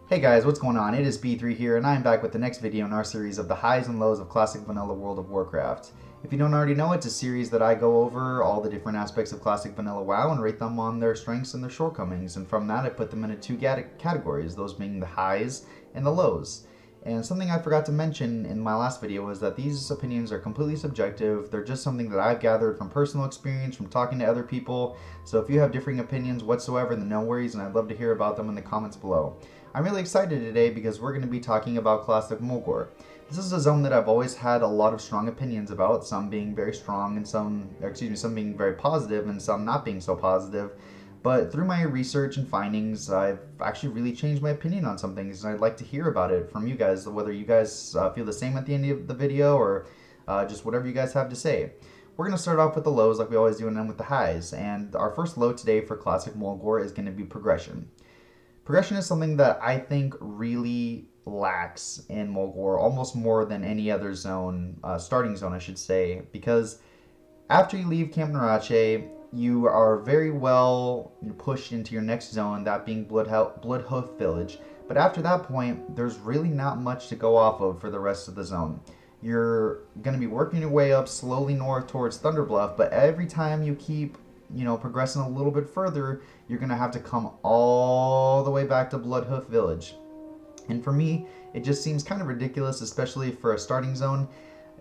Hey guys, what's going on? It is B3 here, and I am back with the next video in our series of the highs and lows of Classic Vanilla World of Warcraft. If you don't already know, it's a series that I go over all the different aspects of Classic Vanilla WoW and rate them on their strengths and their shortcomings, and from that I put them into two categories, those being the highs and the lows. And something I forgot to mention in my last video was that these opinions are completely subjective. They're just something that I've gathered from personal experience, from talking to other people. So if you have differing opinions whatsoever, then no worries, and I'd love to hear about them in the comments below. I'm really excited today because we're going to be talking about Classic Mulgore. This is a zone that I've always had a lot of strong opinions about, some being very strong and some being very positive and some not being so positive. But through my research and findings, I've actually really changed my opinion on some things, and I'd like to hear about it from you guys, whether you guys feel the same at the end of the video or just whatever you guys have to say. We're going to start off with the lows like we always do and end with the highs, and our first low today for Classic Mulgore is going to be progression. Progression is something that I think really lacks in Mulgore, almost more than any other zone, starting zone I should say, because after you leave Camp Narache, you are very well pushed into your next zone, that being Bloodhoof Village. But after that point, there's really not much to go off of for the rest of the zone. You're going to be working your way up slowly north towards Thunderbluff, but every time you keep progressing a little bit further, you're going to have to come all the way back to Bloodhoof Village. And for me, it just seems kind of ridiculous, especially for a starting zone.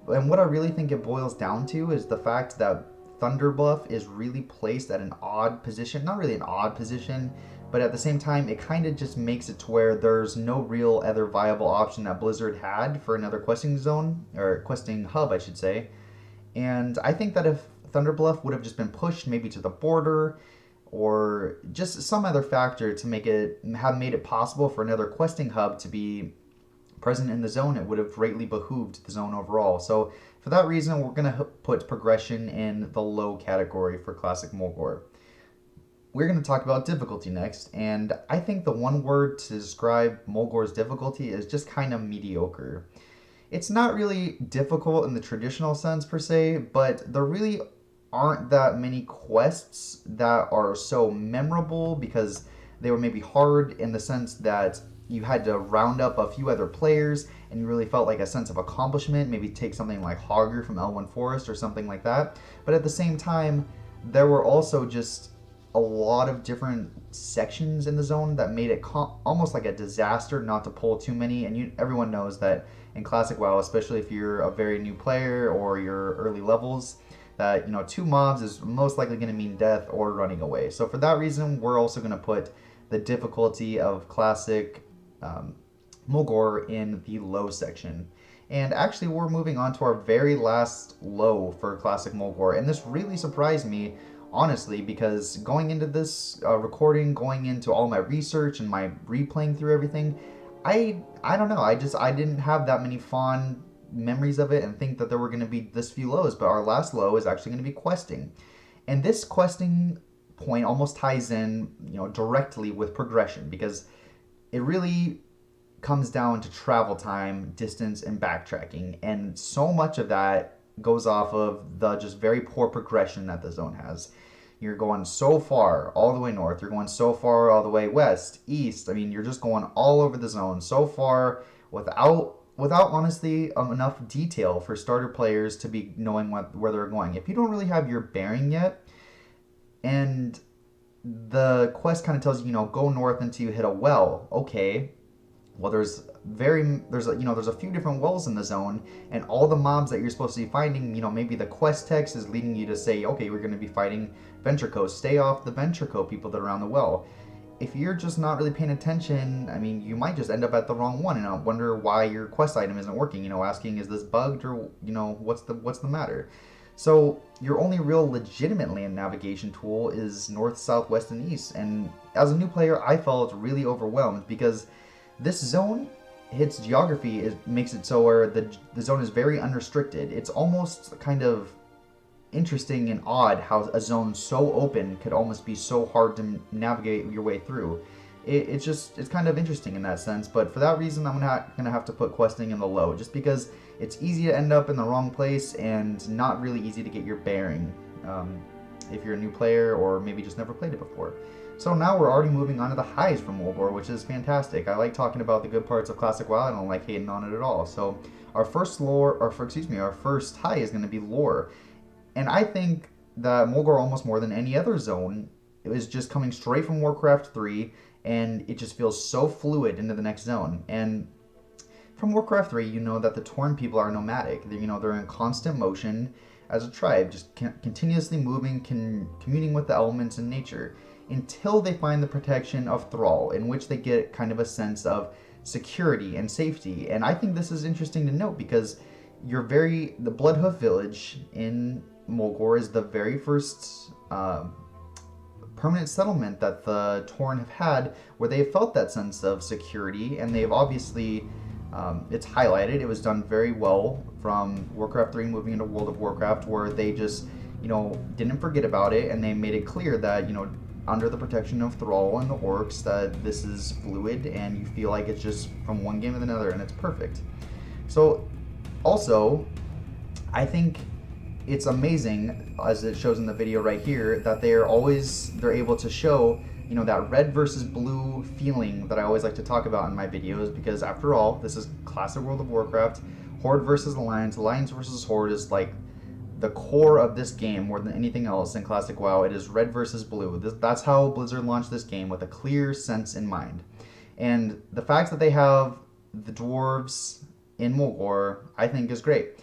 And what I really think it boils down to is the fact that Thunderbluff is really placed at an odd position. Not really an odd position, but at the same time, it kind of just makes it to where there's no real other viable option that Blizzard had for another questing zone, or questing hub, I should say. And I think that if Thunderbluff would have just been pushed maybe to the border, or just some other factor to make it have made it possible for another questing hub to be present in the zone, it would have greatly behooved the zone overall. So for that reason, we're going to put progression in the low category for Classic Mulgore. We're going to talk about difficulty next, and I think the one word to describe Mulgore's difficulty is just kind of mediocre. It's not really difficult in the traditional sense per se, but there really aren't that many quests that are so memorable because they were maybe hard in the sense that you had to round up a few other players and you really felt like a sense of accomplishment, maybe take something like Hogger from Elwynn Forest or something like that. But at the same time, there were also just a lot of different sections in the zone that made it almost like a disaster not to pull too many. And everyone knows that in Classic WoW, especially if you're a very new player or you're early levels, that 2 mobs is most likely going to mean death or running away. So for that reason, we're also going to put the difficulty of Classic Mulgore in the low section. And actually, we're moving on to our very last low for Classic Mulgore, and this really surprised me, honestly, because going into this recording, going into all my research and my replaying through everything, I don't know, I didn't have that many fond memories of it and think that there were going to be this few lows, but our last low is actually going to be questing. And this questing point almost ties in, directly with progression, because it really comes down to travel time, distance, and backtracking, and so much of that goes off of the just very poor progression that the zone has. You're going so far all the way north, you're going so far all the way west, east. I mean, you're just going all over the zone so far without honestly enough detail for starter players to be knowing where they're going. If you don't really have your bearing yet, and the quest kind of tells you, go north until you hit a well. Okay, well there's a few different wells in the zone, and all the mobs that you're supposed to be finding, maybe the quest text is leading you to say, okay, we're going to be fighting Ventureco. Stay off the Ventureco people that are around the well. If you're just not really paying attention, I mean, you might just end up at the wrong one and wonder why your quest item isn't working. Asking, is this bugged, or what's the matter? So your only real legitimate land navigation tool is north, south, west, and east. And as a new player, I felt really overwhelmed because this zone, its geography makes it so where the zone is very unrestricted. It's almost kind of interesting and odd how a zone so open could almost be so hard to navigate your way through. It's kind of interesting in that sense, but for that reason I'm gonna have to put questing in the low, just because it's easy to end up in the wrong place and not really easy to get your bearing if you're a new player or maybe just never played it before. So now we're already moving on to the highs from Mulgore, which is fantastic. I like talking about the good parts of Classic WoW. I don't like hating on it at all. So our first our first high is going to be lore. And I think that Mulgore, almost more than any other zone, it was just coming straight from Warcraft 3, and it just feels so fluid into the next zone. And from Warcraft 3, you know that the Tauren people are nomadic. They're in constant motion as a tribe, just continuously moving, communing with the elements in nature, until they find the protection of Thrall, in which they get kind of a sense of security and safety. And I think this is interesting to note because the Bloodhoof village in Mulgore is the very first permanent settlement that the Tauren have had, where they have felt that sense of security, and they've obviously, it's highlighted. It was done very well from Warcraft 3 moving into World of Warcraft, where they just, didn't forget about it, and they made it clear that, under the protection of Thrall and the orcs, that this is fluid, and you feel like it's just from one game to another, and it's perfect. So, also, I think it's amazing, as it shows in the video right here, that they're able to show, that red versus blue feeling that I always like to talk about in my videos, because after all, this is classic World of Warcraft. Horde versus Alliance versus Horde is like the core of this game more than anything else in classic WoW. It is red versus blue. That's how Blizzard launched this game, with a clear sense in mind. And the fact that they have the dwarves in Mulgore, I think is great.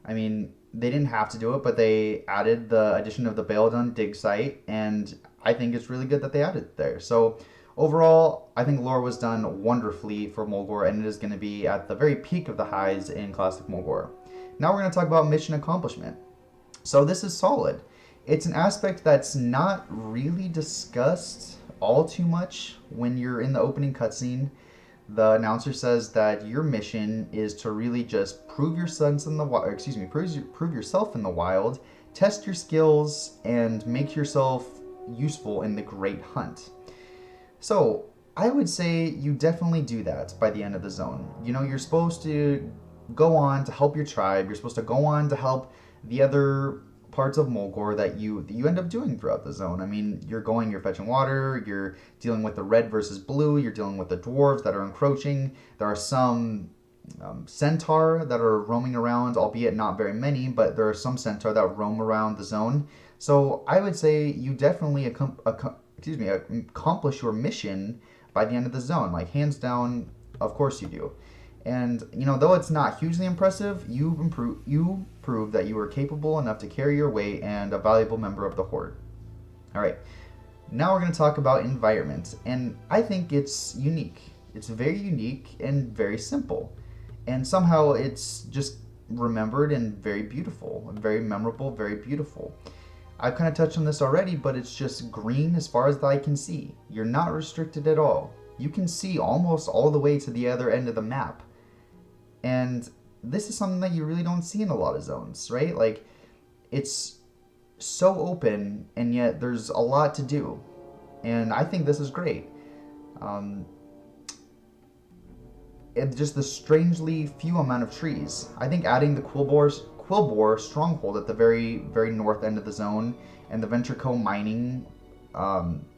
I mean, they didn't have to do it, but they added the addition of the Baeldon dig site, and I think it's really good that they added it there. So overall, I think lore was done wonderfully for Mulgore, and it is going to be at the very peak of the highs in classic Mulgore. Now we're going to talk about mission accomplishment. So this is solid. It's an aspect that's not really discussed all too much when you're in the opening cutscene. The announcer says that your mission is to really just prove yourself in the wild, test your skills, and make yourself useful in the Great Hunt. So I would say you definitely do that by the end of the zone. You're supposed to go on to help your tribe. You're supposed to go on to help the other parts of Mulgore that you end up doing throughout the zone. I mean, you're fetching water, you're dealing with the red versus blue, you're dealing with the dwarves that are encroaching. There are some centaur that are roaming around, albeit not very many, but there are some centaur that roam around the zone. So I would say you definitely accomplish your mission by the end of the zone. Like, hands down, of course you do. And, though it's not hugely impressive, you prove that you are capable enough to carry your weight and a valuable member of the Horde. Alright, now we're going to talk about environment. And I think it's unique. It's very unique and very simple. And somehow it's just remembered and very beautiful. Very memorable, very beautiful. I've kind of touched on this already, but it's just green as far as the eye can see. You're not restricted at all. You can see almost all the way to the other end of the map. And this is something that you really don't see in a lot of zones, right? Like, it's so open, and yet there's a lot to do. And I think this is great. It's just the strangely few amount of trees. I think adding the Quillbore stronghold at the very, very north end of the zone, and the Ventrico mining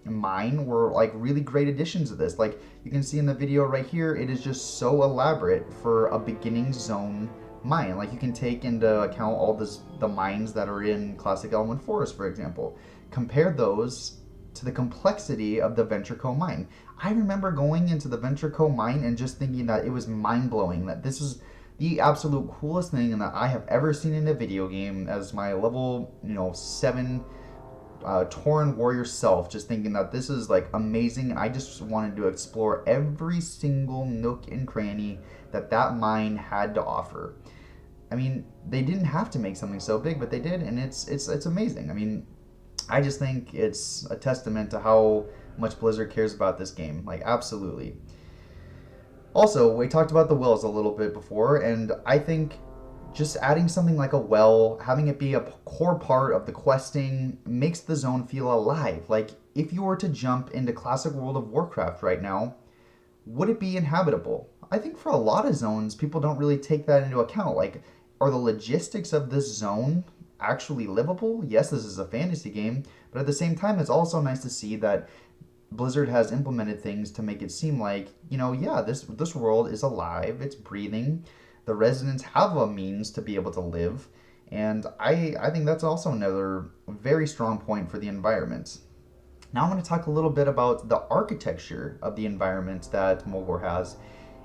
mine were like really great additions to this. Like, you can see in the video right here, it is just so elaborate for a beginning zone mine. Like, you can take into account all the mines that are in classic Elwynn Forest, for example. Compare those to the complexity of the Ventrico mine. I remember going into the Ventrico mine and just thinking that it was mind-blowing, that this is the absolute coolest thing that I have ever seen in a video game, as my level 7 Tauren warrior self, just thinking that this is like amazing, and I just wanted to explore every single nook and cranny that mine had to offer. I mean, they didn't have to make something so big, but they did, and it's amazing. I mean, I just think it's a testament to how much Blizzard cares about this game. Like, absolutely. Also, we talked about the wells a little bit before, and I think just adding something like a well, having it be a core part of the questing, makes the zone feel alive. Like, if you were to jump into classic World of Warcraft right now, would it be inhabitable? I think for a lot of zones, people don't really take that into account. Like, are the logistics of this zone actually livable? Yes, this is a fantasy game, but at the same time, it's also nice to see that Blizzard has implemented things to make it seem like, yeah, this world is alive, it's breathing. The residents have a means to be able to live, and I think that's also another very strong point for the environment. Now I'm going to talk a little bit about the architecture of the environment that Mulgore has.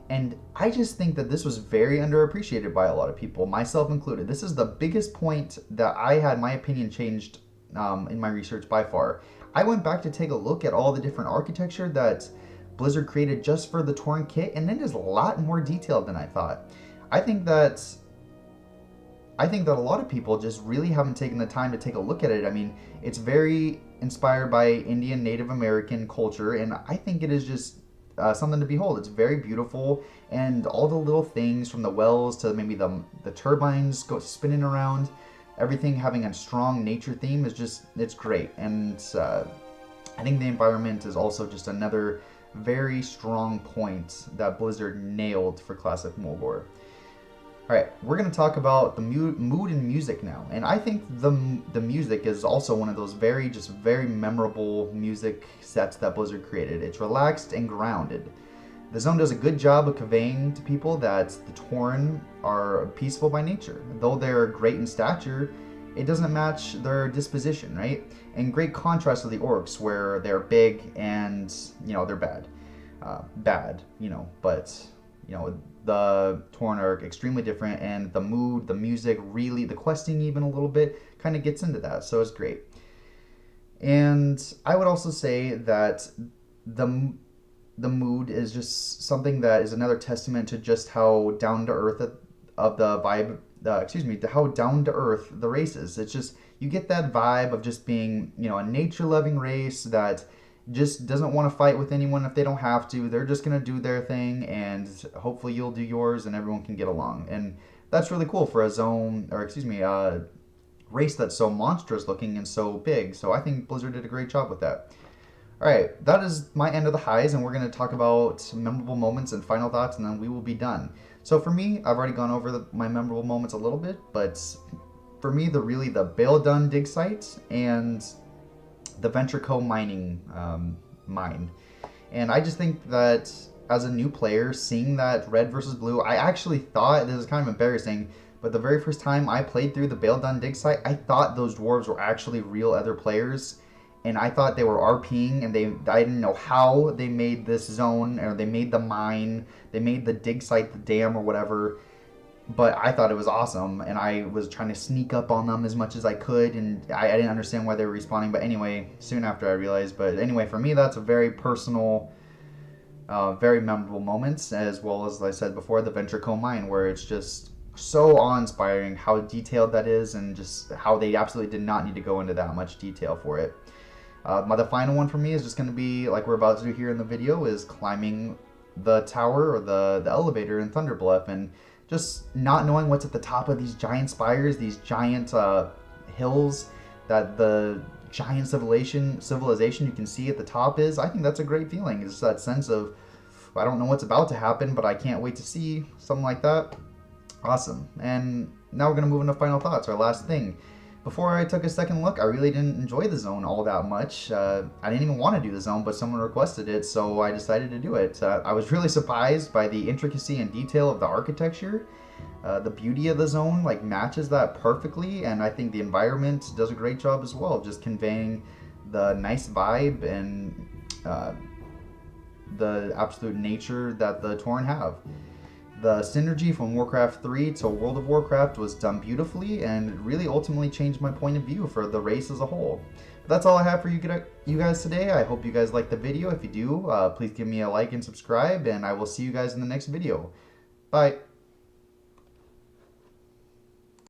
And I just think that this was very underappreciated by a lot of people, myself included. This is the biggest point that I had my opinion changed in my research by far. I went back to take a look at all the different architecture that Blizzard created just for the Tauren kit, and it is a lot more detailed than I thought. I think that a lot of people just really haven't taken the time to take a look at it. I mean, it's very inspired by Indian Native American culture, and I think it is just something to behold. It's very beautiful, and all the little things from the wells to maybe the turbines go spinning around, everything having a strong nature theme is just, it's great. And I think the environment is also just another very strong point that Blizzard nailed for Classic Mulgore. Alright, we're going to talk about the mood and music now. And I think the music is also one of those very memorable music sets that Blizzard created. It's relaxed and grounded. The zone does a good job of conveying to people that the Tauren are peaceful by nature. Though they're great in stature, it doesn't match their disposition, right? In great contrast to the orcs, where they're big and, they're bad. But the Tauren are extremely different, and the mood, the music, really, the questing even a little bit, kind of gets into that, so it's great. And I would also say that the mood is just something that is another testament to just how down to earth of the vibe, to how down to earth the race is. It's just, you get that vibe of just being, a nature loving race that just doesn't want to fight with anyone if they don't have to. They're just going to do their thing, and hopefully you'll do yours and everyone can get along. And that's really cool for a race that's so monstrous looking and so big. So I think Blizzard did a great job with that. Alright, that is my end of the highs, and we're going to talk about memorable moments and final thoughts, and then we will be done. So for me, I've already gone over my memorable moments a little bit, but for me, the Bale Dun dig site and the Venture Co mining mine. And I just think that as a new player, seeing that red versus blue, I actually thought, this is kind of embarrassing, but the very first time I played through the Bale Dun dig site, I thought those dwarves were actually real other players, and I thought they were RPing, and I didn't know how they made this zone, or they made the mine, they made the dig site, the dam or whatever. But I thought it was awesome, and I was trying to sneak up on them as much as I could, and I didn't understand why they were respawning. But anyway, soon after I realized. But anyway, for me, that's a very personal, very memorable moments, as well as I said before, the Venture Co mine, where it's just so awe-inspiring how detailed that is, and just how they absolutely did not need to go into that much detail for it. The final one for me is just going to be, like we're about to do here in the video, is climbing the tower or the elevator in Thunderbluff, and just not knowing what's at the top of these giant spires, these giant hills that the giant civilization you can see at the top is. I think that's a great feeling. It's that sense of, I don't know what's about to happen, but I can't wait to see something like that. Awesome. And now we're going to move into final thoughts, our last thing. Before I took a second look, I really didn't enjoy the zone all that much. I didn't even want to do the zone, but someone requested it, so I decided to do it. I was really surprised by the intricacy and detail of the architecture. The beauty of the zone matches that perfectly, and I think the environment does a great job as well of just conveying the nice vibe and the absolute nature that the Tauren have. The synergy from Warcraft 3 to World of Warcraft was done beautifully, and it really ultimately changed my point of view for the race as a whole. But that's all I have for you guys today. I hope you guys liked the video. If you do, please give me a like and subscribe, and I will see you guys in the next video. Bye!